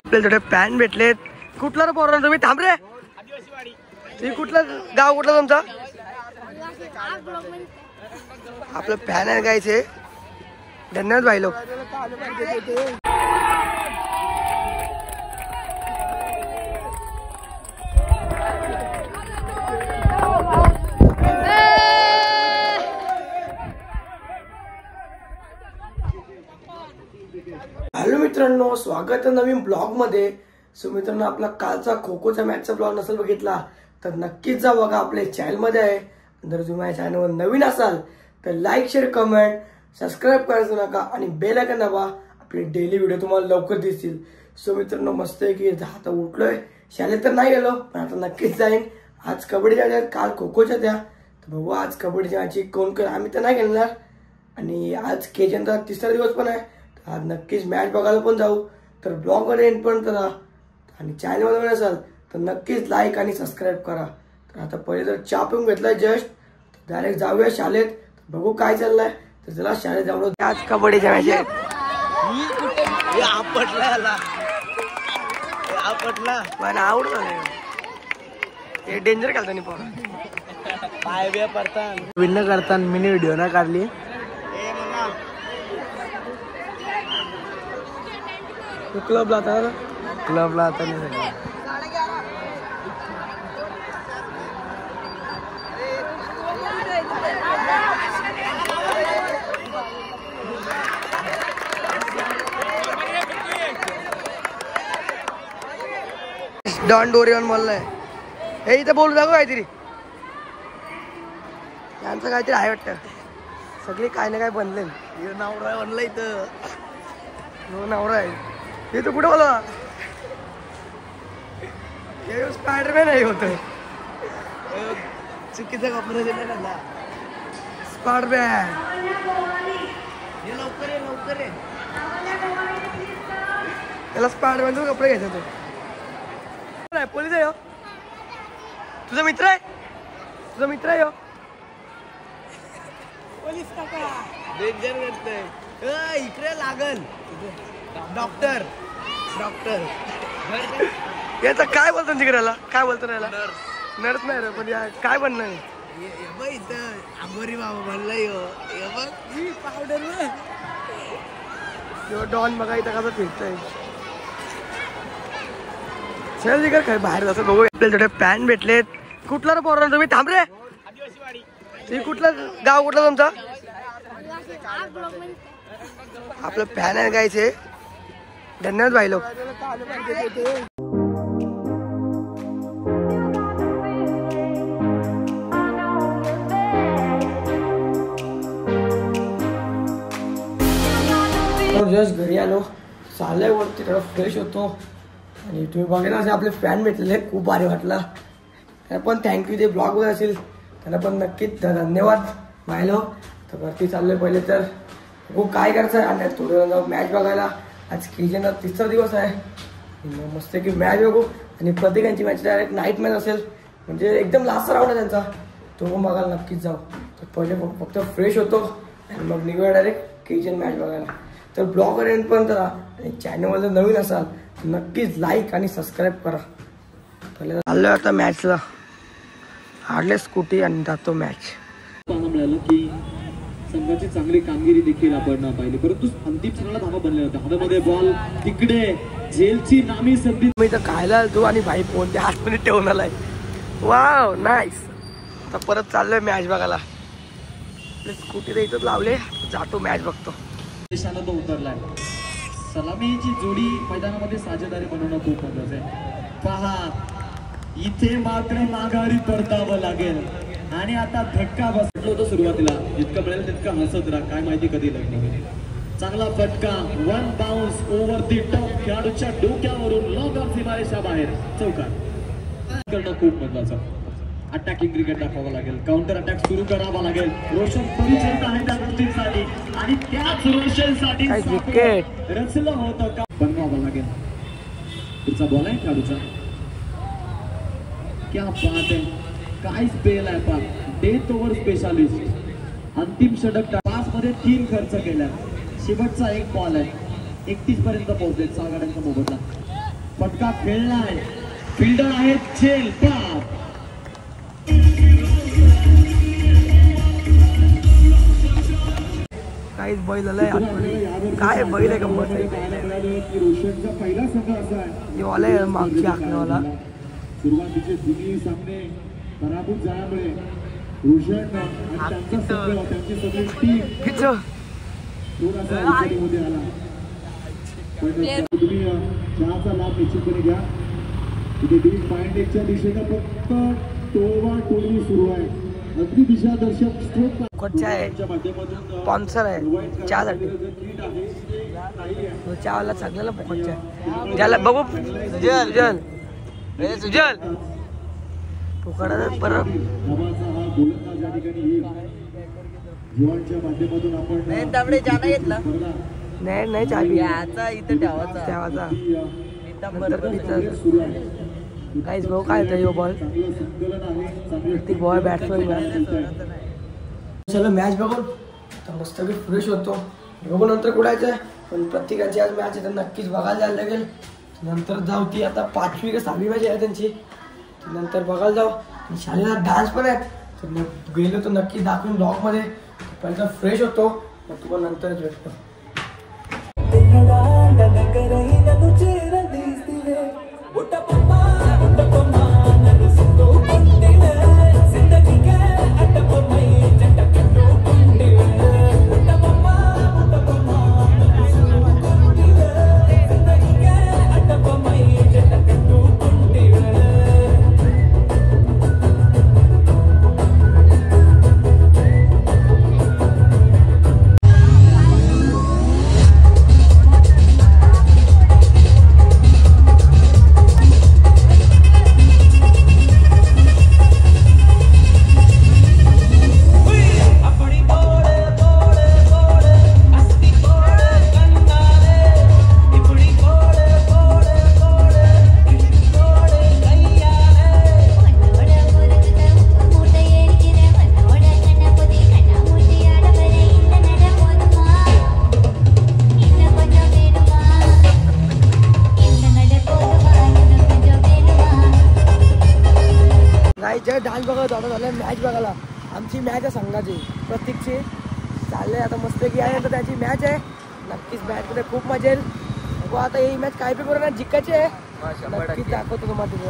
आपल्याला थोडे फॅन भेटलेत. कुठला रे पोरांनो तुम्ही? थांब रे. तुम्ही कुठलं गाव कुठलं तुमचं? आपलं फॅन आहे गायचे. धन्यवाद भाई लोक. हॅलो मित्रांनो, स्वागत आहे नवीन ब्लॉग मध्ये. सो मित्रांनो, आपला कालचा खो खोचा मॅचचा ब्लॉग नसेल बघितला तर नक्कीच जा बघा, आपल्या चॅनल मध्ये आहे. जर तुम्ही माझ्या चॅनलवर नवीन असाल तर लाईक शेअर कमेंट सबस्क्राईब करायचं नका आणि बेल आयकॉन दाबा. आपले डेली व्हिडिओ तुम्हाला लवकर दिसतील. सो मित्रांनो, मस्त आहे की आता उठलोय. शाळेत तर नाही गेलो पण आता नक्कीच जाईन. आज कबड्डीच्या द्या, काल खो खोच्या द्या, तर बघू आज कबड्डीच्या मॅची कोण कोण. आम्ही तर नाही खेळणार आणि आज केजनचा तिसरा दिवस पण आहे. आज नक्कीच मॅच बघायला पण जाऊ. तर ब्लॉग मध्ये एंड पण करा आणि चॅनलवर नसाल तर नक्कीच लाईक आणि सबस्क्राईब करा. तर आता पहिले जर चहा पिऊन घेतलाय जस्ट, डायरेक्ट जाऊया शाळेत. बघू काय चाललंय. तर चला शाळेत जाऊन आज कबड्डीच्या मॅच आहेत. पण आवडत हे डेंजर खेळताना पोरा पाय बे पडतात. विन करताना मिनी व्हिडिओ ना काढली. क्लबला आता नाही. डॉन डोरियन बोललाय. हे इथं बोलू दाखव काहीतरी. यांचं काहीतरी आहे वाटतं. सगळे काय ना काय बनले. नवरा बनला इथं. नवरा आहे. हे तर कुठं बोला स्पायडरमॅन आहे होत. चुकीचा कपडा दिला त्यांना. स्पायडरमॅन लवकर आहे. त्याला स्पायडरमॅनचे कपडे घ्यायचे तो. पोलीस आहे. तुझा मित्र आहे. पोलीस काका डेंजर करतोय. इकडे लागल डॉक्टर याचा काय बोलतो तिकडेला. काय बोलतो याला? नर्स नाही रे पण काय बनणार आंबोरी बाबा बनलाय. पावडर डॉन बघा इथं कसं फिरतोय. चल तिकडे काय बाहेर जातो बघू. आपल्याला थोडे फॅन भेटलेत. कुठला रे पोरांनो तुम्ही? थांब रे. तुम्ही कुठलं गाव कुठलं तुमचं? आपलं फॅन आहे गायचे. धन्यवाद भाई लोक. जस्ट घरी आलो. चाललंय वरती थोडं फ्रेश होतो आणि तुम्ही बघायला असे आपले फॅन भेटलेले. खूप भारी वाटला. त्यांना पण थँक्यू. ते ब्लॉग वर असेल त्यांना पण नक्कीच धन्यवाद मायलो. तर वरती चाललोय. पहिले तर खूप काय करायचं आणि थोडं मॅच बघायला. आज केजनचा तिसरा दिवस आहे. मस्त की मॅच बघू आणि प्रत्येकांची मॅच डायरेक्ट नाईट मॅच असेल म्हणजे एकदम लास्ट राऊंड आहे त्यांचा. तो पण बघायला नक्कीच जाऊ. तर पहिले फक्त फ्रेश होतो आणि मग निघूया डायरेक्ट केजन मॅच बघायला. तर ब्लॉग एंड पण करा आणि चॅनलवर जर नवीन असाल तर नक्कीच लाईक आणि सबस्क्राईब करा. पहिले चाललोय आता मॅचला. हार्डले स्कूटी आणि जातो मॅच. मिळालं की संघाची चांगली कामगिरी देखील आपण पाहिली, परंतु अंतिम क्षणाला धावा बनले होते. हातामध्ये बॉल तिकडे झेलची नामी संधी. मी तर खायला तू आणि भाई फोन त्या हातमध्ये ठेवून आलाय. Wow nice. आता परत चाललोय मॅच बघायला. स्कूटी तर इथंच लावले. जातो मॅच बघतो. देशानं तो उतरलाय. सलामीची जोडी मैदानामध्ये साजेदारी बनवणं खूप महत्वाचं आहे. पहा इथे मात्र माघारी परतावं लागेल आणि आता धक्का बसलो होतो सुरुवातीला. जितकं मिळेल तितकं हसत राहा. काय माहिती कधी लग्न. चांगला फटका. वन बाउन्स ओव्हर दी टॉप. खेळाडूच्या डोक्यावरून लॉंग ऑफ सीमारेषा बाहेर चौकार करणं खूप महत्वाचं. अटॅकिंग क्रिकेट दाखवावं लागेल. काउंटर अटॅक सुरू करावा लागेल. रोशन परिचित आहे त्या गोष्टींसाठी आणि त्याच रोशनसाठी रचलं होतं का बनवावं लागेल. पुढचा बॉल आहे खेळाडूचा. क्या बात आहे. काय स्पेल आहे पा. Death over specialist. अंतिम षटक 5 मध्ये 3 खर्च केला. शेवटचा एक बॉल आहे. 31 पर्यंत पोहोचले. 6 गाड्यांचा मोबदला. फटका खेळलाय, फिल्डर आहे चेल पाप. काहीच बैल आलाय काय बैल आहे गंमत रोशनचा पहिला संघ असा आहे वाला मागची आखण्यावाला. सुरुवातीचे तिन्ही सामने पराभूत झाल्यामुळे रोशन आणि त्यांचा संघ त्यांची सगळी टीम थोडासा मध्ये आला. पण तुम्ही चहाचा लाभ निश्चितपणे घ्या. इथे बीच पॉइंटच्या दिशेनं फक्त टोळवा टोळवी सुरू आहे. अगदी दिशादर्शक स्ट्रोक आहे, स्पॉन्सर आहे चहासाठी. चहावाला चांगल्याला फुकटच्या आहे. ज्याला बघू सुजल सुजल रे सुजल फुकटात परत नाही नाही चहा इथं ठेवायचा काहीच भाऊ काय होतं यो बॉल ती बॉय बॅट्समॅन. चला मॅच बघून तर मस्त फ्रेश होतो. बघू नंतर कुठायचं आहे पण प्रत्येकाची आज मॅच आहे तर नक्कीच बघायला जायला लागेल. नंतर जाऊ ती आता 5वी का 6वी मॅच आहे त्यांची नंतर बघायला जाऊ. शाळेला डान्स पण आहेत तर गेलो तर नक्की दाखवून ब्लॉगमध्ये. पहिला फ्रेश होतो मग तुम्हाला नंतरच भेटतो. डान्स बघायला थोडं झालं मॅच बघायला. आमची मॅच आहे संघाची प्रत्येकची चालले आता मस्त की आहे तर त्याची मॅच आहे. नक्कीच मॅचमध्ये खूप मजा येईल. बघू आता ही मॅच काय बी करू ना जिंकायची आहे. नक्कीच दाखवतो तुम्हाला तिथे.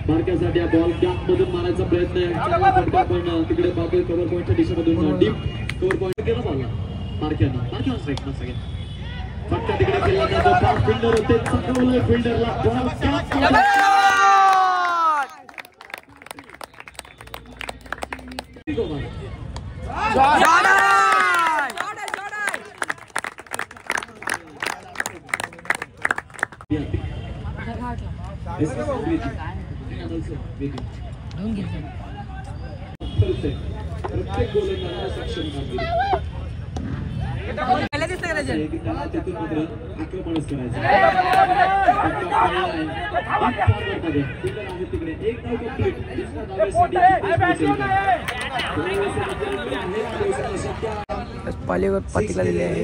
मार्क्यासाठी हा बॉल गॅपमधून मारायचा प्रयत्न आहे. चांगला फटका पण तिकडे बाबू कव्हर पॉईंटच्या दिशेमधून डीप कव्हर पॉईंट केला बॉल मार्क्यानं स्ट्राईक मस्त फटका तिकडे केला जातो. फास्ट फिल्डर होते चांगलं फिल्डरला प्रत्येक गोलंदाजाला सक्षम कामगिरी आक्रमणच करायचं. तिकडे एक धाव कंप्लीट. पतीला दिले आहे.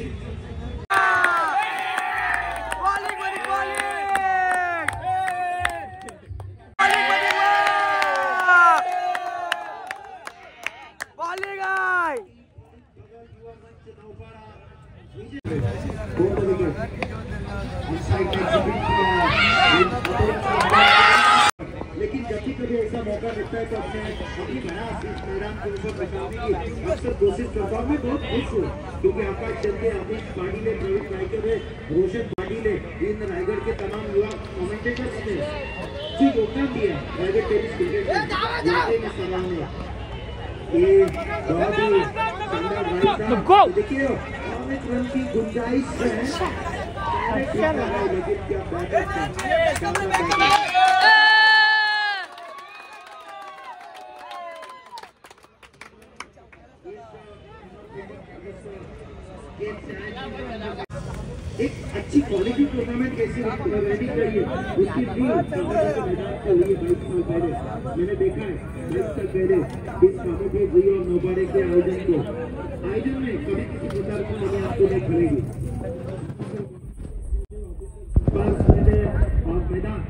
लेकिन जब भी कभी ऐसा मौका मिलता है तो अपने अपनी प्रयास इस मैदान के ऊपर बचाने की अक्सर कोशिश करता हूँ. मैं बहुत खुश हूँ क्योंकि आकाश चंदे, अमित पाटिले, प्रवीण नायके, रोशन पाटिले, इन रायगढ़ के तमाम युवा कमेंटेटर्स ने जो योगदान दिया रायगढ़ टेनिस क्रिकेट में सराहनीय. ये बहुत ही शानदार भाई. देखिए 5 रन की गुंजाइश है लेकिन क्या बात है. एक अच्छी क्वालिटी टूर्नामेंट कैसे रेडी करिए उसकी भी मैदान के लिए 22 साल पहले मैंने देखा है। 22 साल पहले इस कामों के जी और नौबाड़े के आयोजन में कभी किसी प्रकार की कमी आपको नहीं खलेगी। मैदान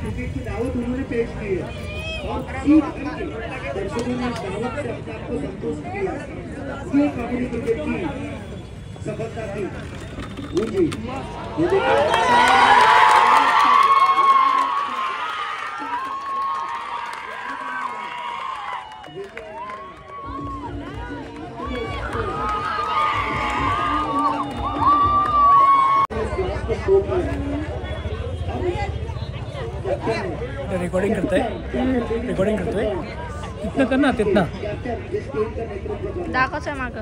क्रिकेट की दावत उन्होंने पेश की है और दर्शकों ने दावत से अपने आप को संतुष्ट किया। ये कबड्डी क्रिकेट की सफलता थी। रिकॉर्डिंग करतोय इतना करना तितना दाखवच माग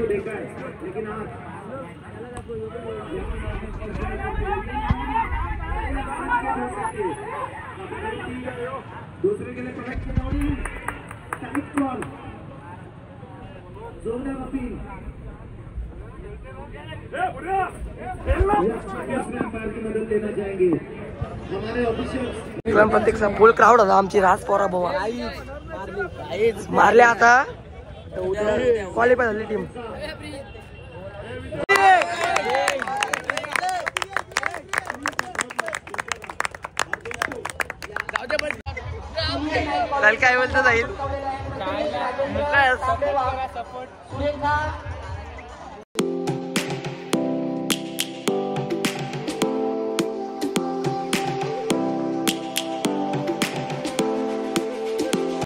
देखा है, लेकिन आज दूसरे के लिए पकड़ की दौड़ी टाइट कॉल जोरदार अपील अंपायर की मदद लेना चाहेंगे हमारे ऑफिशियल प्रत्येक फुल क्राऊड होता आमची राजपोरा भाऊ मारले आता क्वालिफाय झाली टीम काय बोलतो जाईल